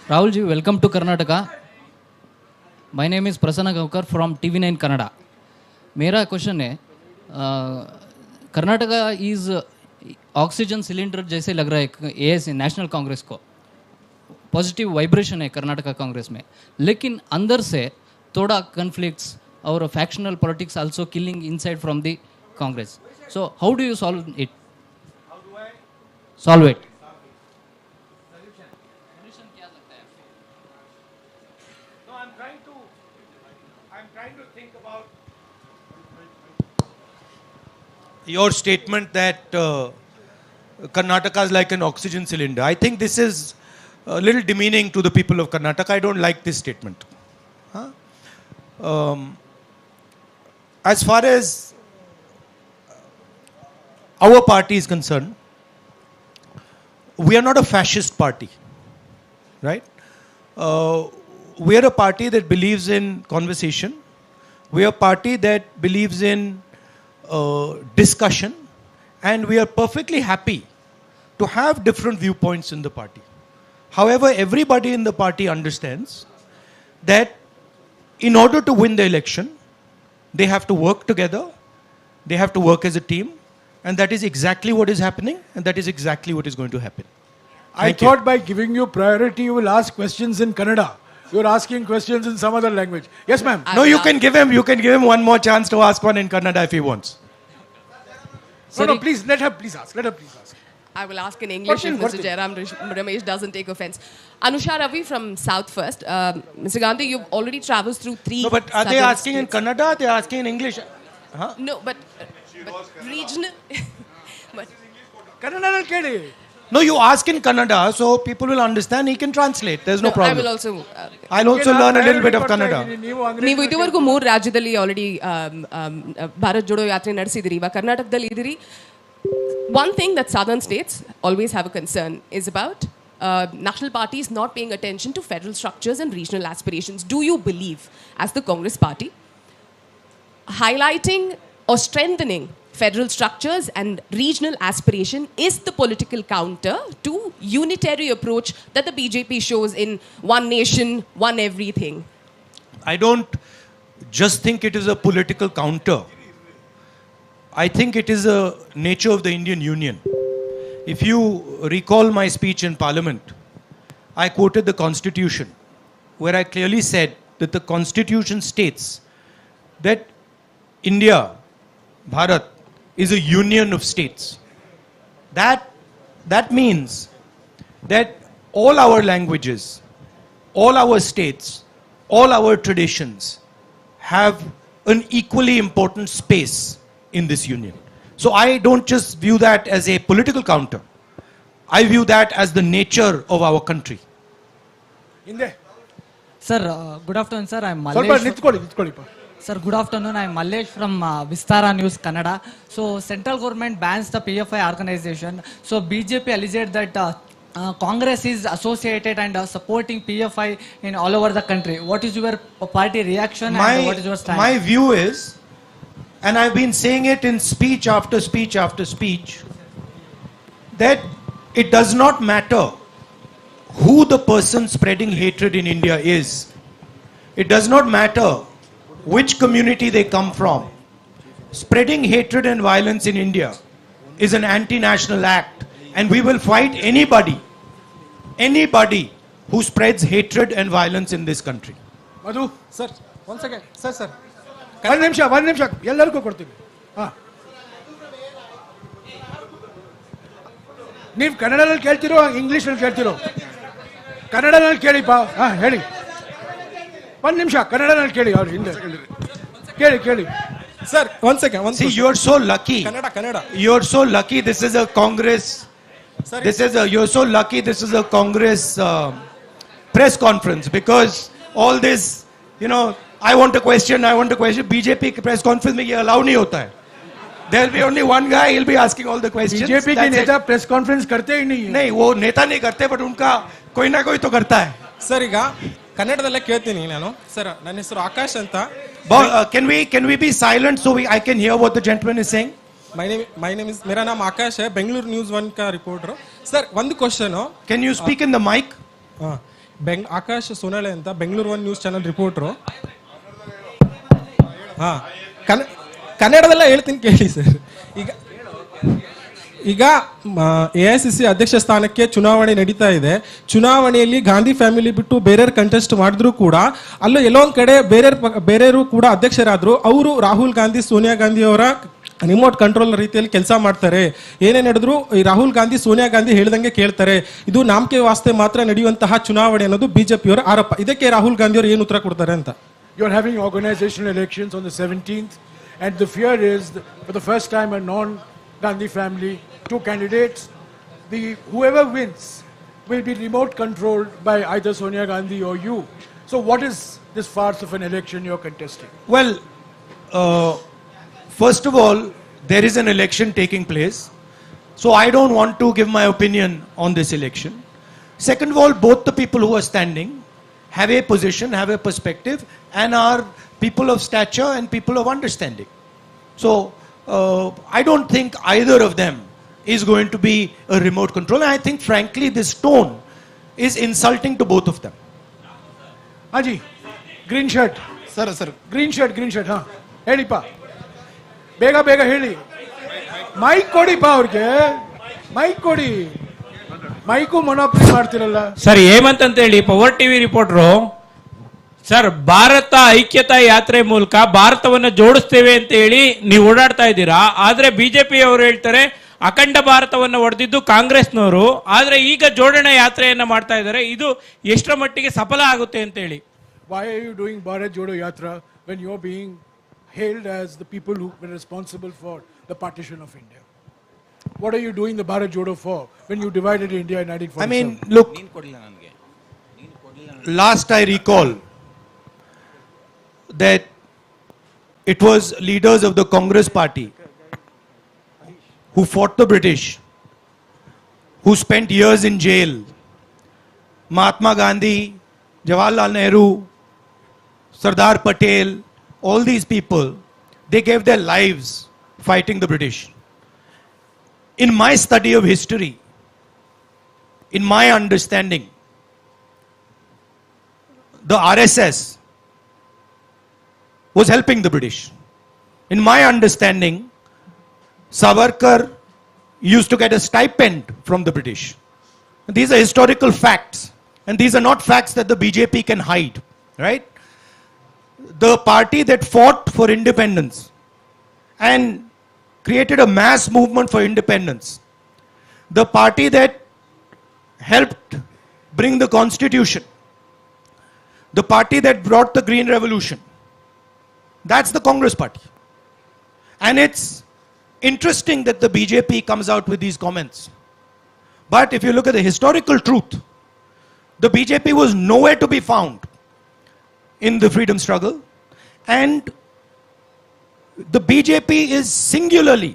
Rahul ji, welcome to Karnataka. My name is Prasanna Gavkar from TV9 Kannada. मेरा question है, Karnataka is oxygen cylinder जैसे लग रहा है एएस नेशनल कांग्रेस को. पॉजिटिव वाइब्रेशन है कर्नाटका कांग्रेस में, लेकिन अंदर से थोड़ा कन्फ्लिक्ट्स और factional politics also killing inside from the Congress. So how do you solve it? Solve it. Your statement that Karnataka is like an oxygen cylinder, I think this is a little demeaning to the people of Karnataka. I don't like this statement. As far as our party is concerned, we are not a fascist party, right? We are a party that believes in conversation. We are a party that believes in discussion, and we are perfectly happy to have different viewpoints in the party. However, everybody in the party understands that in order to win the election, they have to work together, they have to work as a team, and that is exactly what is happening, and that is exactly what is going to happen. I thought by giving you priority, you will ask questions in Kannada. You are asking questions in some other language. Yes, ma'am. No, you can give him one more chance to ask one in Kannada if he wants. No, please, let her please ask. I will ask in English if Mr. Jairam Ramesh doesn't take offense. Anusha Ravi from South first. Mr. Gandhi, you've already travelled through 3. No, but are they asking in Kannada? Are they asking in English? Huh? No, but regional. But Kannada kedi. No, you ask in Kannada, so people will understand. He can translate. There's no problem. I will also. I'll also learn a little bit of Kannada. ನೀವು ಇದುವರೆಗೂ 3 ರಾಜ್ಯದಲ್ಲಿ already Bharat Jodo ಯಾತ್ರೆ ನಡೆಸಿದಿರಿ. ಇವಾಗ ಕರ್ನಾಟಕದಲ್ಲಿ ಇದಿರಿ. One thing that southern states always have a concern is about national parties not paying attention to federal structures and regional aspirations. Do you believe, as the Congress party, highlighting or strengthening federal structures and regional aspiration is the political counter to unitary approach that the BJP shows in one nation, one everything? I don't just think it is a political counter. I think it is a nature of the Indian Union. If you recall my speech in Parliament, I quoted the Constitution, where I clearly said that the Constitution states that India, Bharat, is a union of states. That means that all our languages, all our states, all our traditions have an equally important space in this union. So I don't just view that as a political counter. I view that as the nature of our country. Sir, good afternoon, sir. I'm Mallesh. Sir, good afternoon. I'm Mallesh from Vistara News, Kannada. So, central government bans the PFI organization. So, BJP alleged that Congress is associated and supporting PFI in all over the country. What is your party reaction and what is your stand? My view is, and I've been saying it in speech after speech after speech, that it does not matter who the person spreading hatred in India is. It does not matter which community they come from. Spreading hatred and violence in India is an anti-national act, and we will fight anybody who spreads hatred and violence in this country. Madhu, sir, one second. Sir. One ನಿಮಿಷ ಎಲ್ಲರಿಗೂ ಕೊಡ್ತೀವಿ. ನೀವು ಕನ್ನಡದಲ್ಲಿ ಕೇಳ್ತಿರೋ ಇಂಗ್ಲಿಷಲ್ಲಿ ಕೇಳ್ತಿರೋ? ಕನ್ನಡದಲ್ಲಿ ಕೇಳಿಪ್ಪ. ಹೇಳಿ. ಒಂದು ನಿಮಿಷ ಕನ್ನಡದಲ್ಲಿ ಕೇಳಿ. ಅವ್ರು ಹಿಂದೆ ಕೇಳಿ. Sir, one second. See, you are so lucky. Kannada. You are so lucky. This is a Congress. You're so lucky. This is a Congress press conference, because all this, I want a question. BJP press conference में ये allow नहीं होता है. There will be only one guy. He'll be asking all the questions. BJP के नेता press conference करते ही नहीं है. नहीं, वो नेता नहीं करते, but उनका कोई ना कोई तो करता है. Sir, ಈಗ ಕನ್ನಡದಲ್ಲೇ ಕೇಳ್ತೀನಿ ನಾನು. ಸರ್, ನನ್ನ ಹೆಸರು ಆಕಾಶ್ ಅಂತ. Can we be silent so I can hear what the gentleman is saying? My name is मेरा नाम आकाश है, बेंगलुरु न्यूज़ 1 का रिपोर्टर. सर ಒಂದು question. Can you speak in the mic? Akash Sonale ಅಂತ ಬೆಂಗಳೂರು 1 ನ್ಯೂಸ್ ಚಾನೆಲ್ ರಿಪೋರ್ಟರು. ಕನ್ನಡದಲ್ಲ ಹೇಳ್ತೀನಿ ಕೇಳಿ ಸರ್. ಈಗ AICC ಅಧ್ಯಕ್ಷ ಸ್ಥಾನಕ್ಕೆ ಚುನಾವಣೆ ನಡೀತಾ ಇದೆ. ಚುನಾವಣೆಯಲ್ಲಿ ಗಾಂಧಿ ಫ್ಯಾಮಿಲಿ ಬಿಟ್ಟು ಬೇರೆಯವ್ರು ಕಂಟೆಸ್ಟ್ ಮಾಡಿದ್ರು ಕೂಡ ಅಲ್ಲೂ ಎಲ್ಲೋ ಒಂದ್ ಕಡೆ ಬೇರೆಯವರು ಕೂಡ ಅಧ್ಯಕ್ಷರಾದ್ರು. ಅವರು ರಾಹುಲ್ ಗಾಂಧಿ ಸೋನಿಯಾ ಗಾಂಧಿ ಅವರ ರಿಮೋಟ್ ಕಂಟ್ರೋಲ್ ರೀತಿಯಲ್ಲಿ ಕೆಲಸ ಮಾಡ್ತಾರೆ. ಏನೇ ನಡೆದ್ರು ಈ ರಾಹುಲ್ ಗಾಂಧಿ ಸೋನಿಯಾ ಗಾಂಧಿ ಹೇಳ್ದಂಗೆ ಕೇಳ್ತಾರೆ. ಇದು ನಾಮಕೆ ವಾಸ್ತೆ ಮಾತ್ರ ನಡೆಯುವಂತಹ ಚುನಾವಣೆ ಅನ್ನೋದು ಬಿಜೆಪಿಯವರ ಆರೋಪ. ಇದಕ್ಕೆ ರಾಹುಲ್ ಗಾಂಧಿ ಅವರು ಏನು ಉತ್ತರ ಕೊಡ್ತಾರೆ ಅಂತ. You are having organizational elections on the 17th, and the fear is that for the first time a non-Gandhi family, two candidates, whoever wins will be remote controlled by either Sonia Gandhi or you. So what is this farce of an election you're contesting? Well, first of all, there is an election taking place. So I don't want to give my opinion on this election. Second of all, both the people who are standing have a position, have a perspective, and are people of stature and people of understanding. So I don't think either of them is going to be a remote control. And I think, frankly, this tone is insulting to both of them. Haji, green shirt. Sir. Green shirt, huh? Helipa. ಬೇಗ ಹೇಳಿ. Mic ಕೊಡಿಪ್ಪ ಅವ್ರಿಗೆ, mic ಕೊಡಿ. Mike ಮೊನೋಪಲಿ ಮಾಡ್ತಿರಲ್ಲ sir. Hemant ಅಂತ ಹೇಳಿ power TV reporter. Sir, Bharat Aikyata Yatre ಮೂಲಕ ಭಾರತವನ್ನು ಜೋಡಿಸ್ತೇವೆ ಅಂತ ಹೇಳಿ ನೀವು ಓಡಾಡ್ತಾ ಇದ್ದೀರಾ. ಆದ್ರೆ ಬಿಜೆಪಿ ಅವರು ಹೇಳ್ತಾರೆ ಅಖಂಡ ಭಾರತವನ್ನು ಒಡೆದಿದ್ದು ಕಾಂಗ್ರೆಸ್ನವರು. ಆದ್ರೆ ಈಗ ಜೋಡಣೆ ಯಾತ್ರೆಯನ್ನ ಮಾಡ್ತಾ ಇದ್ದಾರೆ. ಇದು ಎಷ್ಟರ ಮಟ್ಟಿಗೆ ಸಫಲ ಆಗುತ್ತೆ ಅಂತ ಹೇಳಿ. Why are you doing BharatJodoYatra when you're being hailed as the people who were responsible for the partition of India? What are you doing the Bharat Jodo for when you divided India in 1947? I mean, look, last I recall that it was leaders of the Congress party who fought the British, who spent years in jail. Mahatma Gandhi, Jawaharlal Nehru, Sardar Patel, all these people, they gave their lives fighting the British. In my study of history, in my understanding, the RSS was helping the British. In my understanding, Savarkar used to get a stipend from the British. These are historical facts, and these are not facts that the BJP can hide, right? The party that fought for independence and created a mass movement for independence, the party that helped bring the constitution, the party that brought the Green Revolution, that's the Congress party. And it's interesting that the BJP comes out with these comments. But if you look at the historical truth, the BJP was nowhere to be found in the freedom struggle, and the BJP is singularly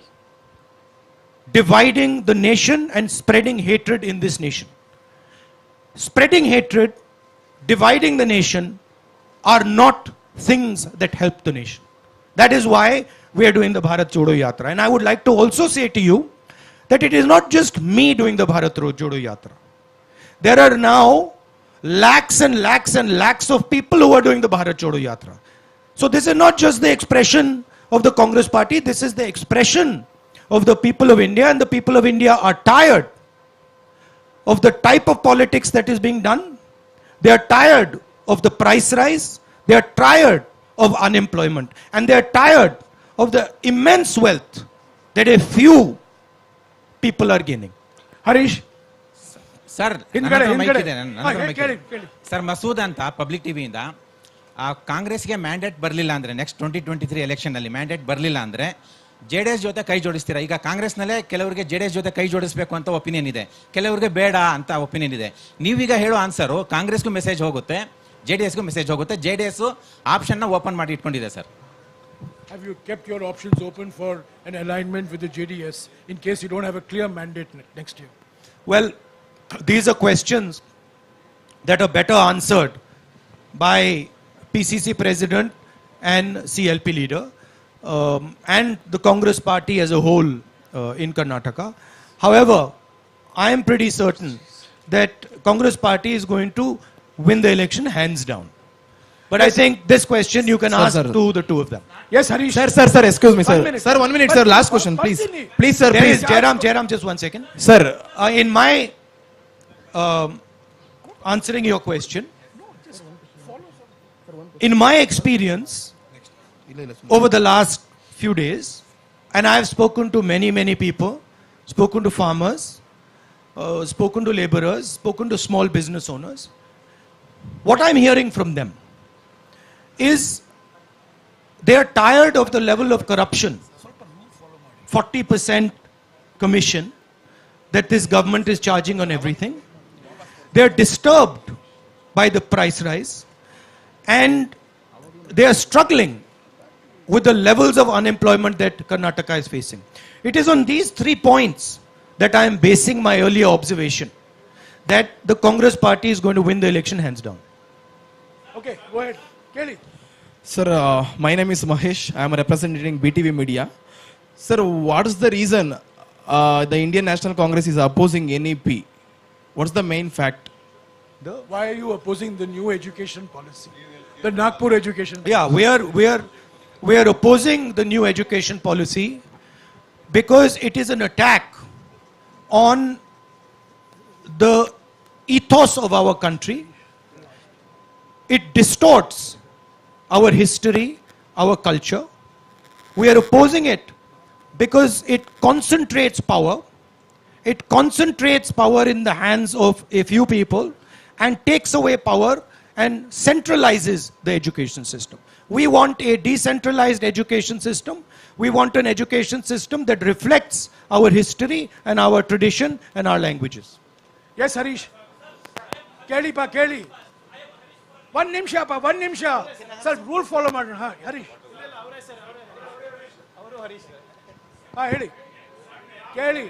dividing the nation and spreading hatred in this nation. Spreading hatred, dividing the nation are not things that help the nation. That is why we are doing the BharatJodoYatra. And I would like to also say to you that it is not just me doing the BharatJodoYatra. There are now lakhs and lakhs and lakhs of people who are doing the BharatJodoYatra. So this is not just the expression of the Congress party, this is the expression of the people of India, and the people of India are tired of the type of politics that is being done. They are tired of the price rise, they are tired of unemployment, and they are tired of the immense wealth that a few people are gaining. Harish? Sir, sir Masood ಅಂತ public ಟಿವಿಯಿಂದ ಕಾಂಗ್ರೆಸ್ಗೆ mandate ಬರಲಿಲ್ಲ ಅಂದ್ರೆ next 2023 election ಅಲ್ಲಿ mandate ಬರಲಿಲ್ಲ ಅಂದ್ರೆ JDS ಜೊತೆ ಕೈ ಜೋಡಿಸ್ತೀರಾ? ಈಗ ಕಾಂಗ್ರೆಸ್ನಲ್ಲೇ ಕೆಲವರಿಗೆ JDS ಜೊತೆ ಕೈ ಜೋಡಿಸಬೇಕು ಅಂತ ಒಪಿನಿಯನ್ ಇದೆ, ಕೆಲವರಿಗೆ ಬೇಡ ಅಂತ ಒಪಿನಿಯನ್ ಇದೆ. ನೀವೀಗ ಹೇಳೋ ಆನ್ಸರು ಕಾಂಗ್ರೆಸ್ಗೂ ಮೆಸೇಜ್ ಹೋಗುತ್ತೆ, JDSಗೂ ಮೆಸೇಜ್ ಹೋಗುತ್ತೆ. JDS ಆಪ್ಷನ್ನ ಓಪನ್ ಮಾಡಿ ಇಟ್ಕೊಂಡಿದೆ sir. Have you kept your options open for an alignment with the JDS in case you don't have a clear mandate next year? Well, these are questions that are better answered by PCC president and CLP leader. and the Congress party as a whole in Karnataka. However, I am pretty certain that Congress party is going to win the election hands down. But I think this question you can ask to the two of them. Yes, Harish. Sir, excuse me, sir. 1 minute. Sir, 1 minute, sir. Last question, please. Please, sir, There please. is Jairam, just 1 second. Sir, In my answering your question, in my experience over the last few days, and I have spoken to many people, spoken to farmers, spoken to laborers, spoken to small business owners. What I'm hearing from them is they are tired of the level of corruption, 40% commission that this government is charging on everything. They are disturbed by the price rise, and they are struggling with the levels of unemployment that Karnataka is facing. It is on these 3 points that I am basing my earlier observation that the Congress party is going to win the election hands down. Okay, go ahead. Kelly. sir, my name is Mahesh. I am representing BTV Media. Sir, what is the reason the Indian National Congress is opposing NEP? What's the main fact? Why are you opposing the new education policy? The Nagpur education policy? Yeah, we are opposing the new education policy because it is an attack on the ethos of our country. It distorts our history, our culture. We are opposing it because it concentrates power. It concentrates power in the hands of a few people and takes away power and centralizes the education system. We want a decentralized education system. We want an education system that reflects our history and our tradition and our languages. Yes, Harish. Kelly, Kelly. 1 ನಿಮಿಷ 1 ನಿಮಿಷ. Sir, rule follow ಮಾಡೋಣ. Harish. ಹೇಳಿ. ಕೇಳಿ.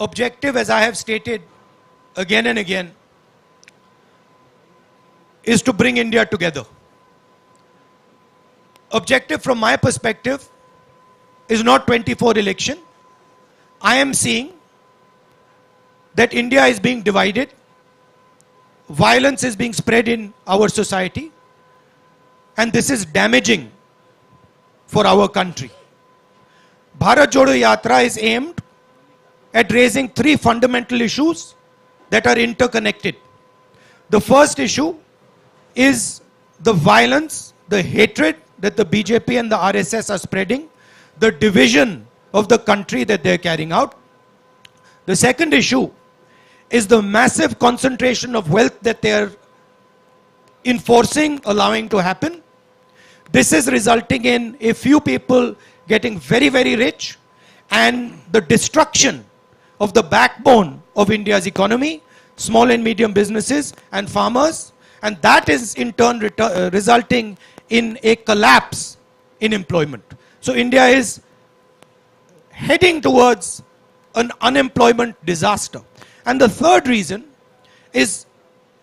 Objective, as I have stated again and again, is to bring India together. Objective from my perspective is not 24 election. I am seeing that India is being divided. Violence is being spread in our society. And this is damaging for our country. BharatJodoYatra is aimed at raising 3 fundamental issues that are interconnected. The first issue is the violence, the hatred that the BJP and the RSS are spreading, the division of the country that they're carrying out. The second issue is the massive concentration of wealth that they're enforcing, allowing to happen. This is resulting in a few people getting very, very rich and the destruction of the backbone of India's economy, small and medium businesses and farmers. And that is in turn resulting in a collapse in employment. So India is heading towards an unemployment disaster. And the third reason is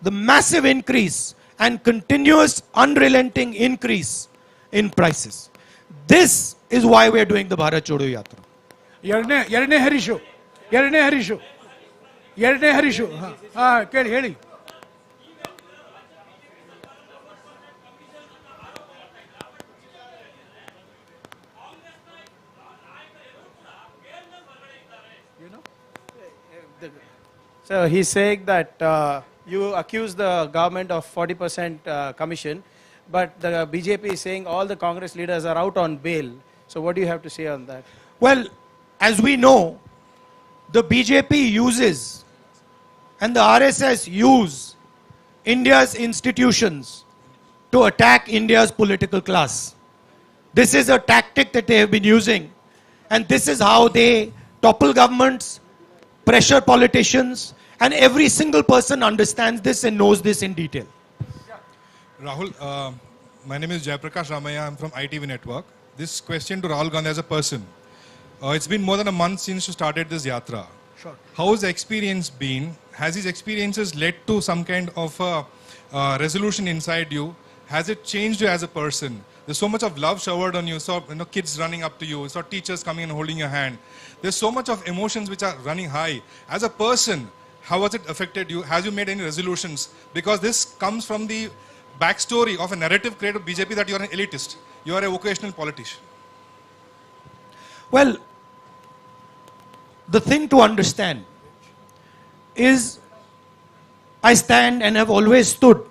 the massive increase and continuous unrelenting increase in prices. This is why we are doing the BharatJodoYatra. ಎರಡನೇ ಹರೀಶು. ಕೇಳಿ ಹೇಳಿ. So he's saying that you accuse the government of 40% commission, but the BJP is saying all the Congress leaders are out on bail. So what do you have to say on that? Well, as we know, the BJP uses and the RSS use India's institutions to attack India's political class. This is a tactic that they have been using, and this is how they topple governments, pressure politicians, and every single person understands this and knows this in detail. Rahul, my name is Jayaprakash Ramaya. I'm from ITV Network. this question to Rahul Gandhi as a person. It's been more than a month since you started this Yatra. Sure. How has the experience been? Has these experiences led to some kind of resolution inside you? Has it changed you as a person? There's so much of love showered on you. So, kids running up to you. So, teachers coming and holding your hand. There's so much of emotions which are running high. As a person, how has it affected you? Has you made any resolutions? Because this comes from the backstory of a narrative created by BJP that you are an elitist. You are a vocational politician. Well, the thing to understand is I stand and have always stood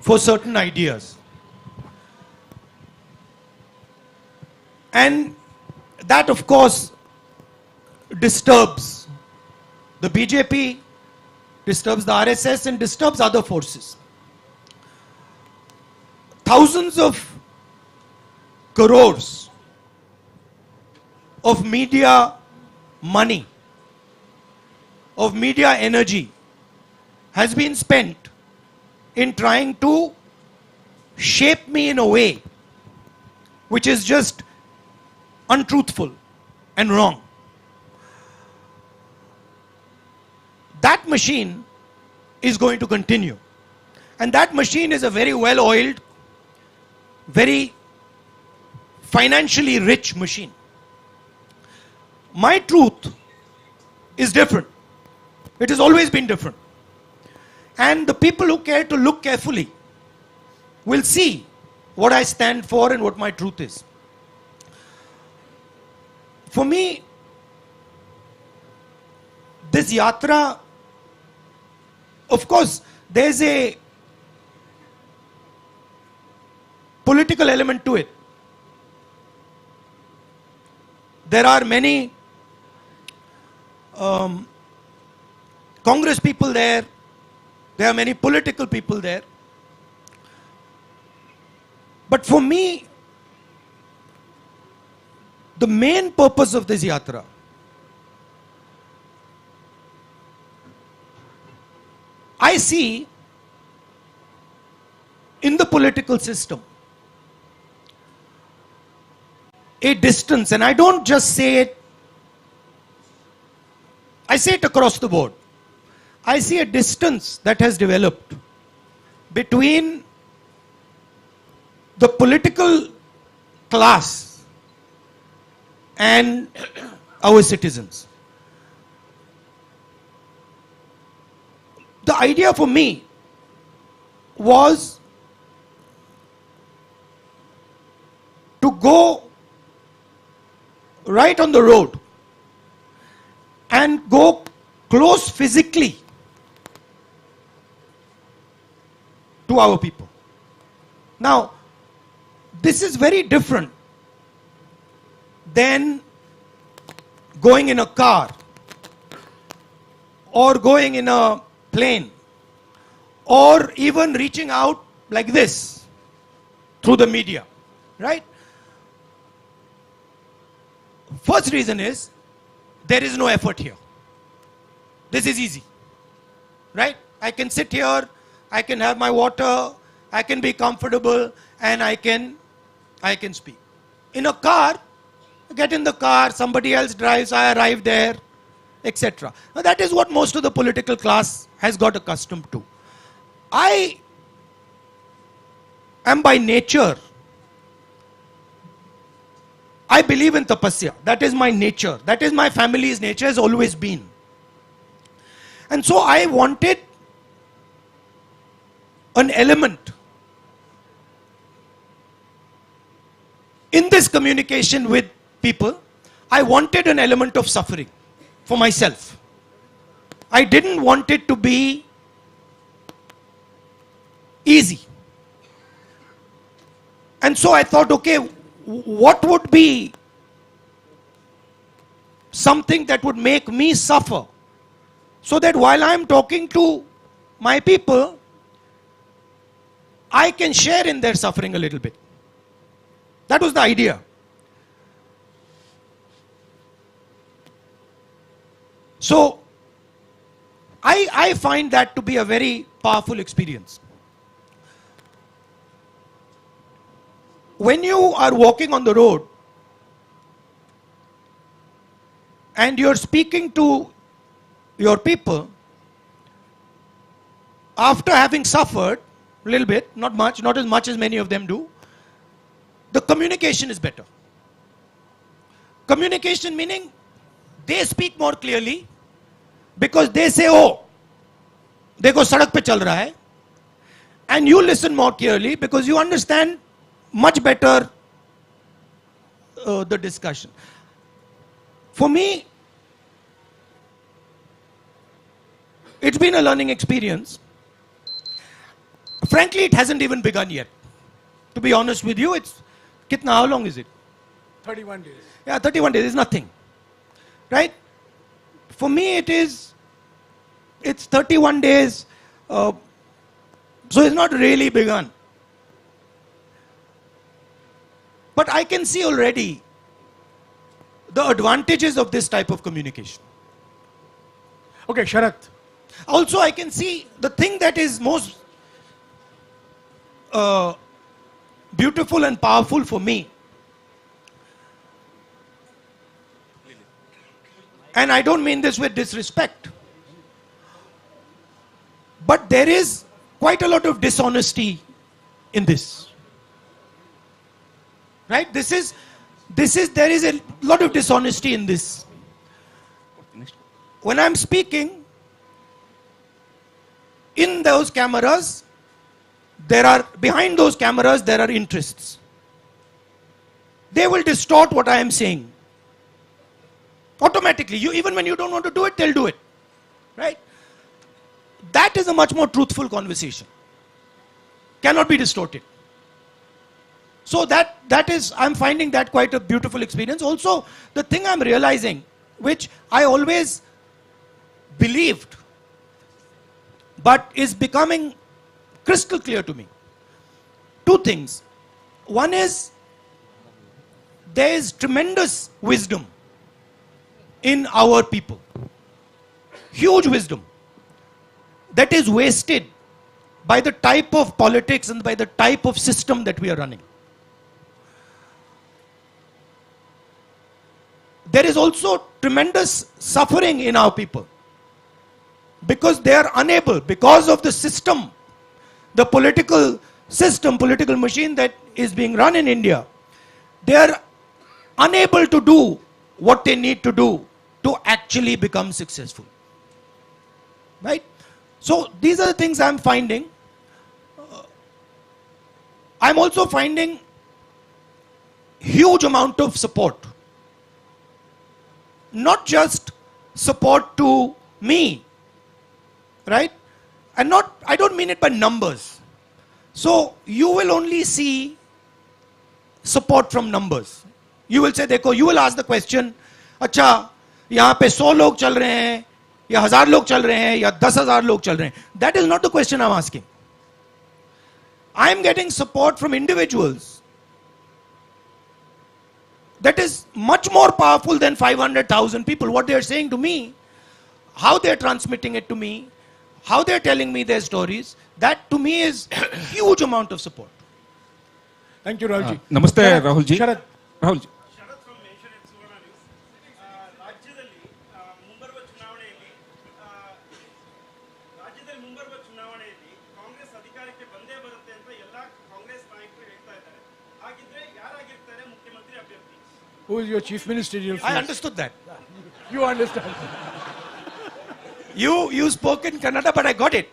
for certain ideas. And that, of course, disturbs the BJP, disturbs the RSS, and disturbs other forces. Thousands of crores of media money, of media energy has been spent in trying to shape me in a way which is just untruthful and wrong. That machine is going to continue. And that machine is a very well-oiled, very financially rich machine. My truth is different. It has always been different. And the people who care to look carefully will see what I stand for and what my truth is. For me, this Yatra, of course, there's a political element to it. There are many Congress people there. There are many political people there. But for me, the main purpose of this Yatra I see in the political system a distance, and I don't just say it, I say it across the board. I see a distance that has developed between the political class and our citizens. The idea for me was to go right on the road and go close physically to our people. Now, this is very different than going in a car or going in a plane or even reaching out like this through the media, right? First reason is there is no effort here. This is easy, right? I can sit here, I can have my water, I can be comfortable, and I can speak. In a car, I get in the car, somebody else drives, I arrive there, etc. Now that is what most of the political class has got accustomed to. I am by nature, I believe in tapasya. That is my nature. That is my family's nature, has always been. And so I wanted an element in this communication with people. I wanted an element of suffering for myself. I didn't want it to be easy. And so I thought, okay, what would be something that would make me suffer so that while I am talking to my people, I can share in their suffering a little bit. That was the idea. So I find that to be a very powerful experience. when you are walking on the road and you're speaking to your people, after having suffered a little bit, not much, not as much as many of them do, the communication is better. Communication meaning they speak more clearly because they say, oh, देखो सड़क पे चल रहा है, and you listen more clearly because you understand much better the discussion. For me, it's been a learning experience. Frankly, it hasn't even begun yet. To be honest with you, it's how long is it? 31 days. Yeah, 31 days is nothing. Right? For me, it's 31 days. So it's not really begun. But I can see already the advantages of this type of communication. Okay, Sharath. Also, I can see the thing that is most beautiful and powerful for me. And I don't mean this with disrespect. But there is quite a lot of dishonesty in this. Right? There is a lot of dishonesty in this. When I'm speaking, in those cameras, behind those cameras, there are interests. They will distort what I am saying. Automatically. Even when you don't want to do it, they'll do it. Right? That is a much more truthful conversation. Cannot be distorted. So I'm finding that quite a beautiful experience. Also, the thing I'm realizing, which I always believed, but is becoming crystal clear to me. Two things. One is, there is tremendous wisdom in our people. Huge wisdom. That is wasted by the type of politics and by the type of system that we are running. There is also tremendous suffering in our people because they are unable, because of the system, the political system, political machine that is being run in India, they are unable to do what they need to do to actually become successful. Right? So these are the things I'm finding. I'm also finding huge amount of support. Not just support to me, right? And I don't mean it by numbers. So you will only see support from numbers. You will say, देखो, you will ask the question, अच्छा, यहाँ पे 100 लोग चल रहे हैं, या 1000 लोग चल रहे हैं, या 10,000 लोग चल रहे हैं. That is not the question I'm asking. I am getting support from individuals. That is much more powerful than 500,000 people. What they are saying to me, how they are transmitting it to me, how they are telling me their stories, that to me is huge amount of support. Thank you, Rahulji. Namaste, Rahulji. Sharath. Rahulji. Who is your chief ministerial I understood that. You understand. You spoke in Kannada, but I got it.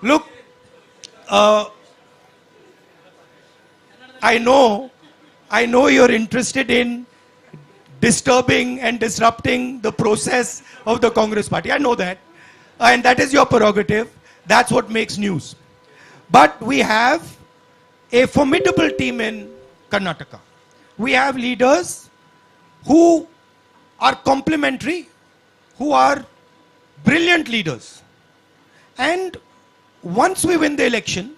Look, I know you're interested in disturbing and disrupting the process of the Congress party. I know that. And that is your prerogative. That's what makes news. But we have a formidable team in Karnataka. We have leaders who are complementary, who are brilliant leaders. And once we win the election,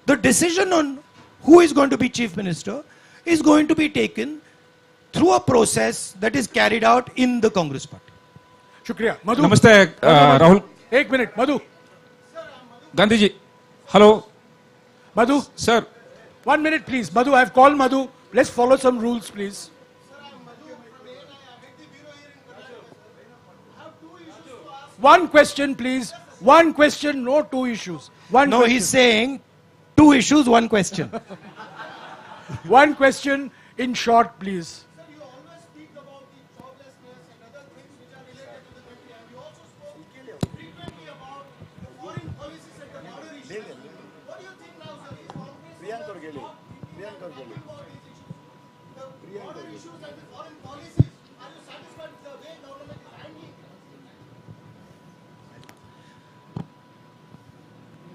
the decision on who is going to be chief minister is going to be taken through a process that is carried out in the Congress party. Shukriya. Madhu. Namaste, Rahul. 1 minute, Madhu. Gandhi ji. Hello. Madhu? Sir. 1 minute, please. Madhu, I've called Madhu. Let's follow some rules, please. One question, please. One question, no two issues. One No, question. he's saying 2 issues, 1 question. One question in short, please.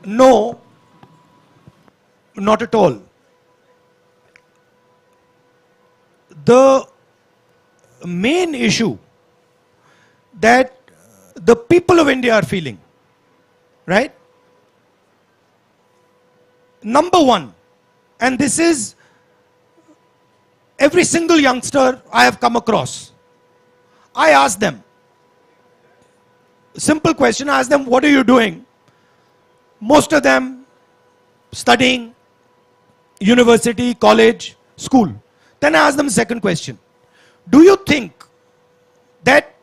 No, not at all. The main issue that the people of India are feeling, right? Number one, and this is every single youngster I have come across, I ask them, simple question, I ask them, what are you doing? Most of them studying, university, college, school. Then I ask them the second question. Do you think that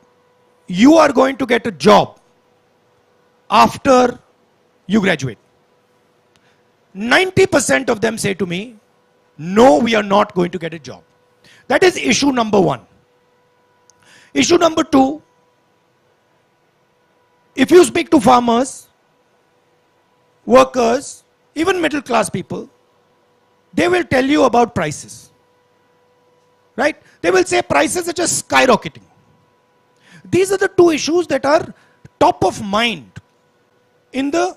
you are going to get a job after you graduate? 90% of them say to me, no, we are not going to get a job. That is issue number one. Issue number two, if you speak to farmers, workers, even middle class people, they will tell you about prices. Right? They will say prices are just skyrocketing. These are the two issues that are top of mind in the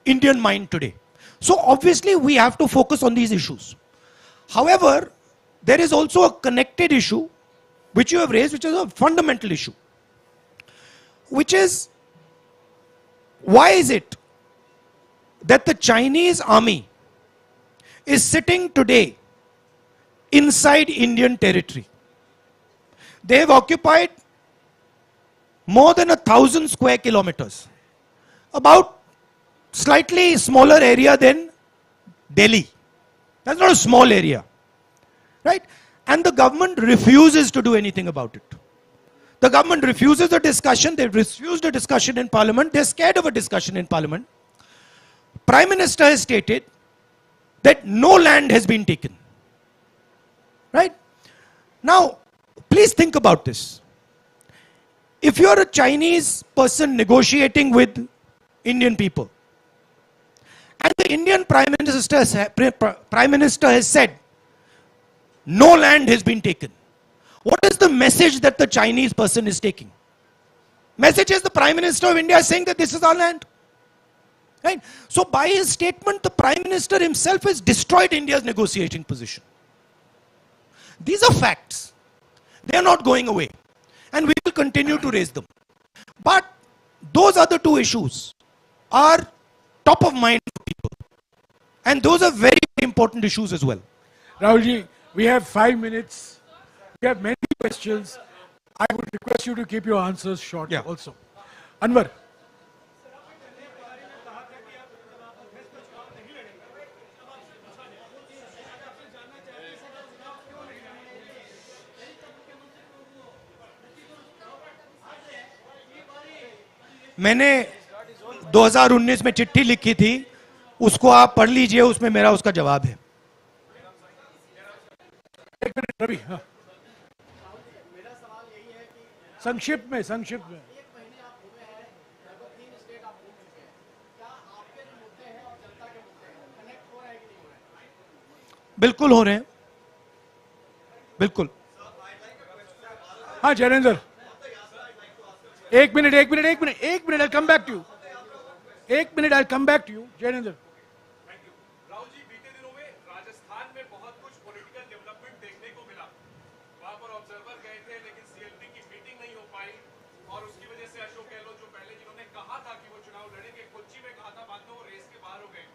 Indian mind today. So obviously we have to focus on these issues. However, there is also a connected issue which you have raised, which is a fundamental issue, which is, why is it that the Chinese army is sitting today inside Indian territory? They have occupied more than 1,000 square kilometers, about slightly smaller area than Delhi. That's not a small area, right? And the government refuses to do anything about it. The government refuses a discussion. They've refused a discussion in parliament. They're scared of a discussion in parliament. Prime Minister has stated that no land has been taken. Right? Now, please think about this. If you are a Chinese person negotiating with Indian people, and the Indian Prime Minister has said, no land has been taken, what is the message that the Chinese person is taking? Message is the Prime Minister of India is saying that this is our land. Right? So by his statement, the Prime Minister himself has destroyed India's negotiating position. These are facts. They are not going away. And we will continue to raise them. But those other two issues are top of mind for people. And those are very, very important issues as well. Rahulji, we have 5 minutes. We have many questions. I would request you to keep your answers short also. Anwar. मैंने 2019 में चिट्ठी लिखी थी, उसको आप पढ़ लीजिए, उसमें मेरा उसका जवाब है. एक मिनट रवि, हाँ. संक्षिप्त में बिल्कुल हो रहे हैं, बिल्कुल. हाँ जयेंद्र, एक minute, I'll come back to you. एक minute, I'll come back to you, Jayendra. Rahul ji, बीते दिनों में राजस्थान में बहुत कुछ पॉलिटिकल डेवलपमेंट देखने को मिला. वहां पर ऑब्जर्वर गए थे, लेकिन सीएलपी की मीटिंग नहीं हो पाई और उसकी वजह से अशोक गहलोत जो पहले जिन्होंने कहा था कि वो चुनाव लड़ेंगे, कोच्चि में कहा था, बाद में वो रेस के बाहर हो गए.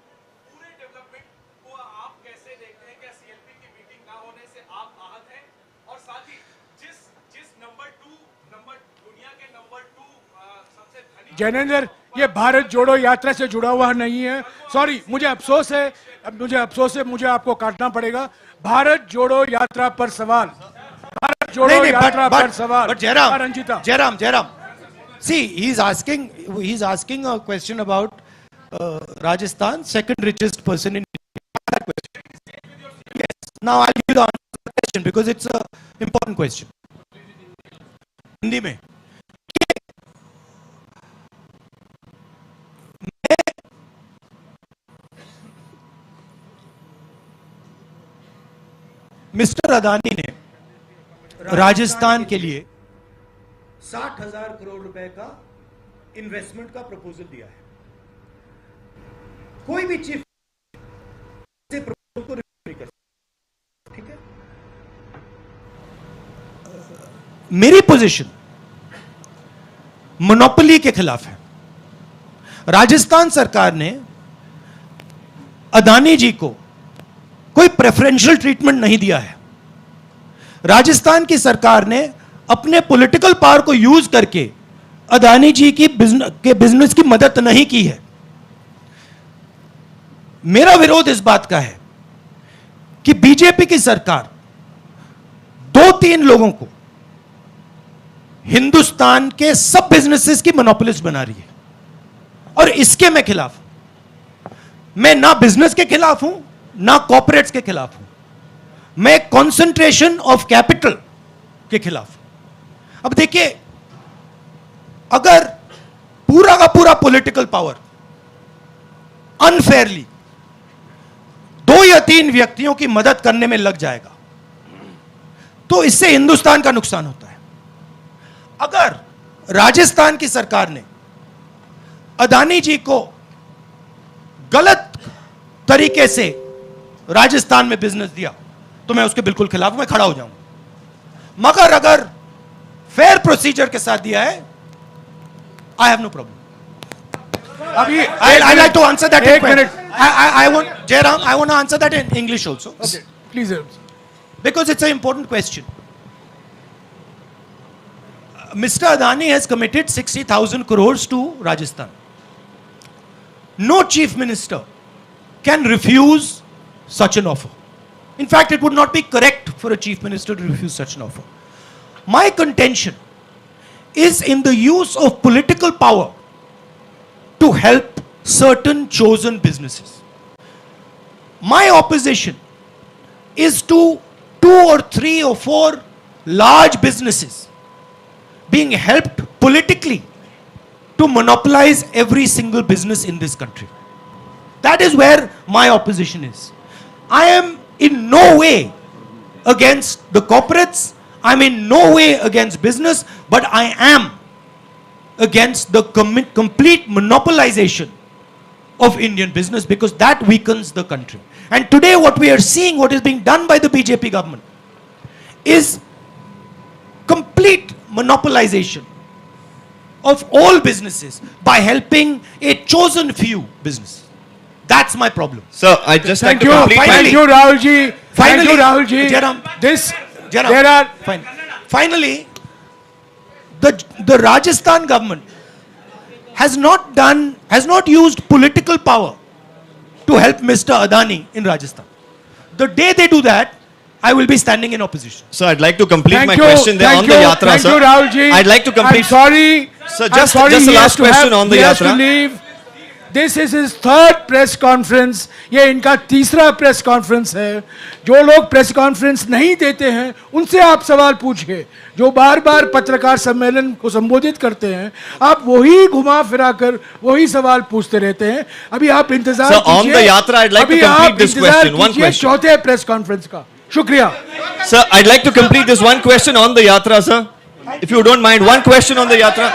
पूरे डेवलपमेंट को आप कैसे देखते हैं? क्या सीएलपी की मीटिंग ना होने से आप आहत हैं? और साथ ही जिस नंबर 2 दुनिया के नंबर 2 सबसे धनी जयेंद्र, ये भारत जोड़ो यात्रा से जुड़ा हुआ नहीं है. सॉरी, मुझे अफसोस है, मुझे आपको काटना पड़ेगा. भारत जोड़ो यात्रा पर सवाल. भारत जोड़ो यात्रा पर सवाल. But Jairam, Ranjita. Jairam. See, he's asking a question about Rajasthan, second richest person in India. Yes. Now I'll give you the answer to the question because it's an important question. Hindi में मिस्टर अदानी ने राजस्थान के लिए 60,000 करोड़ रुपए का investment का proposal दिया है. कोई भी चीफ से प्रपोजल को रिव्यू नहीं कर सकता. ठीक है. मेरी पोजीशन मोनोपोली के खिलाफ है. राजस्थान सरकार ने अदानी जी को कोई प्रेफरेंशियल ट्रीटमेंट नहीं दिया है. राजस्थान की सरकार ने अपने पॉलिटिकल पावर को यूज करके अदानी जी की बिजनेस की मदद नहीं की है. मेरा विरोध इस बात का है कि बीजेपी की सरकार 2-3 लोगों को हिंदुस्तान के सब बिजनेसेस की मोनोपोलिस्ट बना रही है और इसके मैं खिलाफ हूं. मैं ना बिजनेस के खिलाफ हूं ना कॉर्पोरेट्स के खिलाफ हूं. मैं कंसंट्रेशन ऑफ कैपिटल के खिलाफ हूं. अब देखिए, अगर पूरा का पूरा पॉलिटिकल पावर अनफेयरली 2 या 3 व्यक्तियों की मदद करने में लग जाएगा तो इससे हिंदुस्तान का नुकसान होता है. अगर राजस्थान की सरकार ने अदानी जी को गलत तरीके से राजस्थान में बिजनेस दिया तो मैं उसके बिल्कुल खिलाफ, मैं खड़ा हो जाऊंगा. मगर अगर फेयर प्रोसीजर के साथ दिया है, आई हैव नो प्रॉब्लम. अभी I like to answer that. एक minute. I want, Jairam, I want to answer that in English also. Okay, please. Because it's an important question. Mr. Adani has committed 60,000 crores to Rajasthan. No chief minister can refuse such an offer. In fact, it would not be correct for a chief minister to refuse such an offer. My contention is in the use of political power to help certain chosen businesses. My opposition is to 2 or 3 or 4 large businesses being helped politically to monopolize every single business in this country. That is where my opposition is. I am in no way against the corporates. I'm in no way against business, but I am against the complete monopolization of Indian business because that weakens the country. And today what we are seeing, what is being done by the BJP government is complete monopolization of all businesses by helping a chosen few businesses. That's my problem. Sir, I just Thank like you. to complete Thank you, Rahul ji. Finally, Thank you, Rahul ji. Jairam, finally, the Rajasthan government has not used political power to help Mr. Adani in Rajasthan. The day they do that, I will be standing in opposition. Sir, I'd like to complete my question there on the Yatra, sir. Thank you, Rahul ji. I'd like to complete. I'm sorry. Sir, just the last question on the Yatra. This is his 3rd press conference. ये इनका 3रा press conference है. जो लोग press conference नहीं देते हैं उनसे आप सवाल पूछिए. जो बार-बार पत्रकार सम्मेलन को संबोधित करते हैं, आप वही घुमा फिरा कर वही सवाल पूछते रहते हैं. अभी आप इंतजार कीजिए. Sir, on the Yatra, I'd like to complete this question. One question. 4थे प्रेस कॉन्फ्रेंस का. शुक्रिया. Sir, I'd like to complete this one question on the Yatra, sir. If you don't mind, one question on the Yatra.